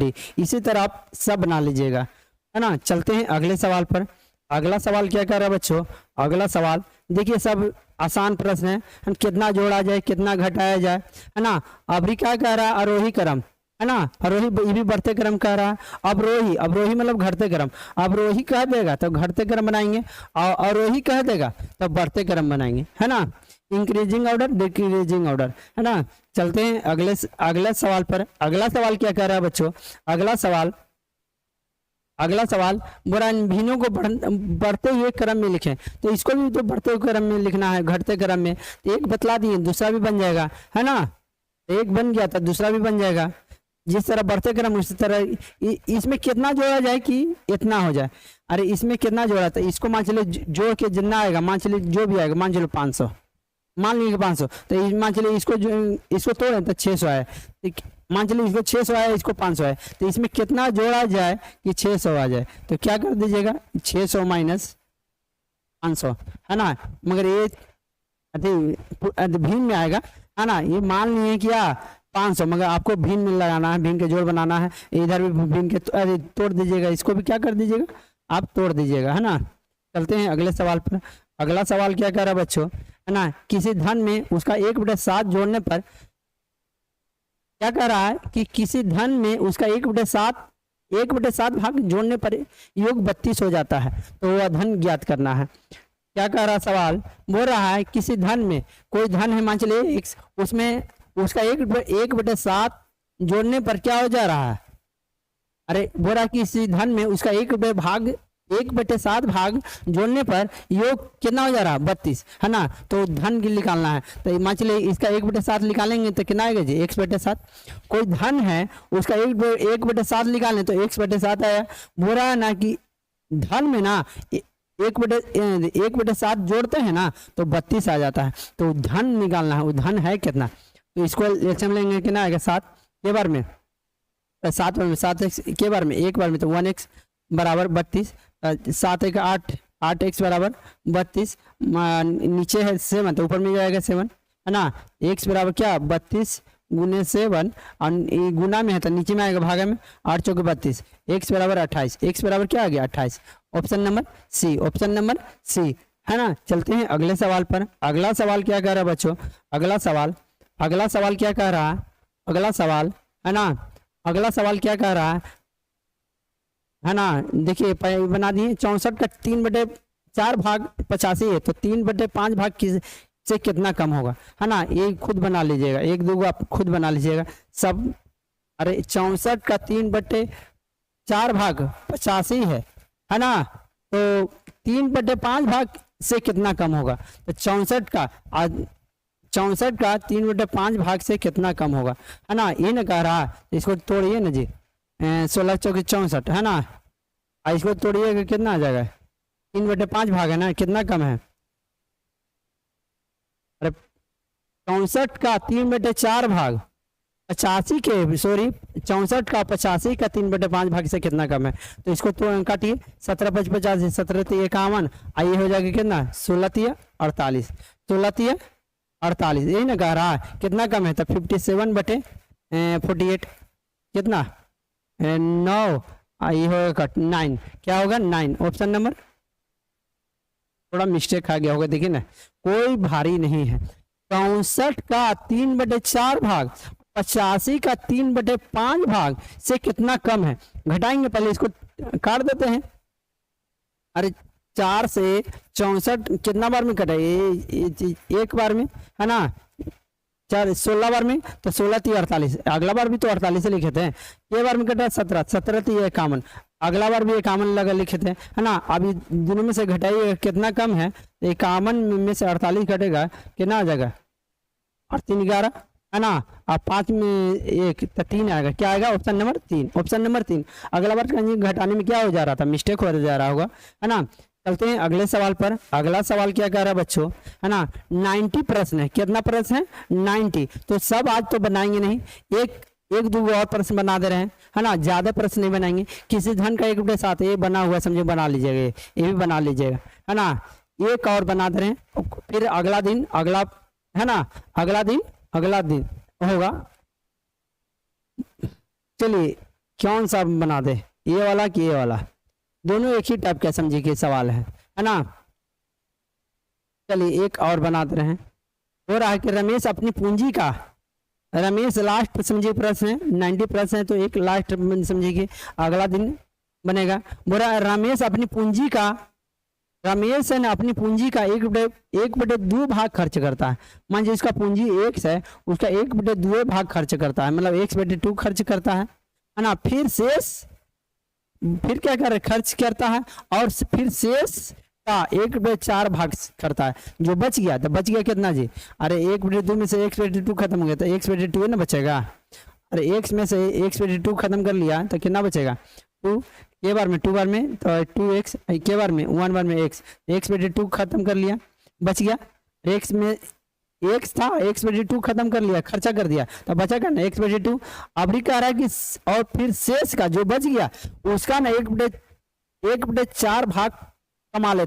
D. इसी तरह आप सब बना लीजिएगा, है ना। चलते हैं अगले सवाल पर। अगला सवाल क्या कर रहा है बच्चों, अगला सवाल देखिए, सब आसान प्रश्न है, कितना जोड़ा जाए कितना घटाया जाए, है ना। अभी क्या कह रहा है, आरोही क्रम, है ना, आरोही ये भी बढ़ते क्रम कह रहा है। अवरोही, अवरोही मतलब घटते क्रम, अवरोही कह देगा तो घटते क्रम बनाएंगे, और अवरोही कह देगा तो बढ़ते क्रम बनाएंगे, है ना। इंक्रीजिंग ऑर्डर डिक्रीजिंग ऑर्डर, है ना। चलते हैं अगले सवाल पर। अगला सवाल क्या कह रहा है बच्चों, अगला सवाल बोला भिन्नों को बढ़ते हुए क्रम में लिखें, तो इसको भी तो बढ़ते हुए क्रम में लिखना है, घटते क्रम में। तो एक बतला दिए, दूसरा भी बन जाएगा, है ना। एक बन गया तो दूसरा भी बन जाएगा। जिस तरह बढ़ते क्रम उसी तरह इसमें कितना जोड़ा जाए कि इतना हो जाए। अरे इसमें कितना जोड़ा, तो इसको मान चलिए जोड़ के जितना आएगा, मान चलिए जो भी आएगा, मान चलो 500, मान लीजिए 500, तो मान चलिए इसको तोड़े तो 600 आए, मान चलिए इसको 600 आया, इसको 500 आया, तो इसमें कितना जोड़ा जाए कि 600 आ जाए। तो क्या कर दीजिएगा, 600 माइनस 500, है ना। मगर ये भिन्न में आएगा, है ना। ये मान लिए क्या 500, मगर आपको भिन्न में लगाना है, भिन्न के जोड़ बनाना है। इधर भी भिन्न के तोड़ दीजिएगा, इसको भी क्या कर दीजिएगा, आप तोड़ दीजिएगा, है ना। चलते हैं अगले सवाल पर। अगला सवाल क्या कह रहा है बच्चों, है ना, किसी धन में उसका 1/7 जोड़ने पर, क्या कह रहा है कि किसी धन में उसका 1/7 भाग जोड़ने पर योग 32 हो जाता है, तो वह धन ज्ञात करना है। क्या कह रहा सवाल, बोल रहा है किसी धन में, कोई धन है मान चलिए उसमें उसका 1/7 जोड़ने पर क्या हो जा रहा है। अरे बोल रहा है कि किसी धन में उसका 1/7 भाग जोड़ने पर योग कितना हो जा रहा है, 32, है ना। तो धन की निकालना है, तो मान चलिए इसका 1/7 निकालेंगे तो कितना आएगा जी, 1/7। कोई धन है उसका 1/7 निकालें तो 1/7 आया। बोल रहा है ना कि धन में ना 1/7 जोड़ते हैं ना तो 32 आ जाता है। तो धन निकालना है, वो धन है कितना, तो इसको लेंगे कितना आएगा, 7 के बार में, 7 बार में 7x के बार में, एक बार में तो 1x बराबर 32, 7 एक 8x बराबर 32, नीचे है 7 तो ऊपर में जाएगा 7, है ना। x बराबर क्या 32 गुने 7, और गुना में है तो नीचे में आएगा भागा में, 8 चौके 32, x बराबर 28, x बराबर क्या आ गया 28। Option number C, option number C, है ना। चलते हैं अगले सवाल पर। अगला सवाल क्या कह रहा है बच्चों, अगला सवाल क्या कह रहा है, अगला सवाल, है ना, अगला सवाल क्या कह रहा है ना। देखिए बना दिए, 64 का 3/4 भाग 85 है, तो 3/5 भाग से कितना कम होगा, है ना। ये खुद बना लीजिएगा, 1 2 आप खुद बना लीजिएगा सब। अरे 64 का 3/4 भाग 85 है ना, तो 3/5 भाग से कितना कम होगा, तो 64 का 3/5 भाग से कितना कम होगा, है ना। ये ना कह रहा है, इसको तोड़िए ना जी, 16 चौके 64, है ना। इसको तोड़िएगा कितना आ जाएगा, 3/5 भाग है ना, कितना कम है। अरे 64 का 3/4 भाग 85 के, सॉरी 64 का 85 का 3/5 भाग से कितना कम है, तो इसको तो काटिए, 17 5 50, 17 3 51, आइए हो जाएगा कितना, 16 3 48, 16 3 48, यही ना कह रहा है कितना कम है, तो 57/48 कितना 9, ये होगा कट 9, क्या होगा 9, ऑप्शन नंबर, थोड़ा मिस्टेक आ गया होगा, देखिए ना कोई भारी नहीं है। 64 का 3/4 भाग 85 का 3/5 भाग से कितना कम है, घटाएंगे, पहले इसको काट देते हैं। अरे 4 से 64 कितना बार में कटा, एक बार में, है ना। 16 बार में तो 16 3 48, अगला बार भी तो 48 लिखे थे, ये बार में कटा 17 17 3 51, अगला बार भी 51 लगा लिखे थे, है ना। अभी दोनों में से घटाइए कितना कम है, 51 में से 48 घटेगा कितना आ जाएगा, 8 3 11, है ना। अब 5 में 1 तो 3 आएगा, क्या आएगा, ऑप्शन नंबर 3, ऑप्शन नंबर 3। अगला बार घटाने में क्या हो जा रहा था, मिस्टेक हो जा रहा होगा, है ना। चलते हैं अगले सवाल पर। अगला सवाल क्या कह रहा है बच्चों, है ना, 90 प्रश्न है, कितना प्रश्न है 90, तो सब आज तो बनाएंगे नहीं, एक 2 और प्रश्न बना दे रहे हैं, है ना, ज्यादा प्रश्न नहीं बनाएंगे। किसी धन का 1/7 ये बना हुआ समझे, बना लीजिएगा, ये भी बना लीजिएगा, है ना। एक और बना दे रहे हैं, फिर अगला दिन है ना, अगला दिन होगा। चलिए कौन सा बना दे, ये वाला कि ये वाला, दोनों एक ही टाइप का समझिए कि सवाल है ना। चलिए एक और बना दे रहे हैं। हो रहा है कि रमेश अपनी पूंजी का, रमेश लास्ट समझिए प्रश्न है, 90 प्रश्न है तो एक लास्ट समझिए कि अगला दिन बनेगा। बोला रमेश अपनी पूंजी का, रमेश है ना अपनी पूंजी का 1/2 भाग खर्च करता है। मान लीजिए इसका पूंजी x है, उसका 1/2 भाग खर्च करता है, मतलब x/2 खर्च करता है ना। फिर शेष, फिर क्या कर खर्च करता है, और फिर शेष का 1/4 भाग करता है। जो बच गया तो बच गया कितना जी, अरे 1/2 में से x/2 खत्म हो गया तो x/2 है ना बचेगा। अरे x में से x/2 खत्म कर लिया तो कितना बचेगा 2, के बार में 2 बार में तो 2x, के बार में 1 बार में x, x/2 खत्म कर लिया, बच गया। x में x था, x/2 खत्म कर लिया, खर्चा कर दिया तो बचा का ना x/2। अब कह रहा है कि और फिर शेष का जो बच गया उसका ना 1/4 भाग कमा लेता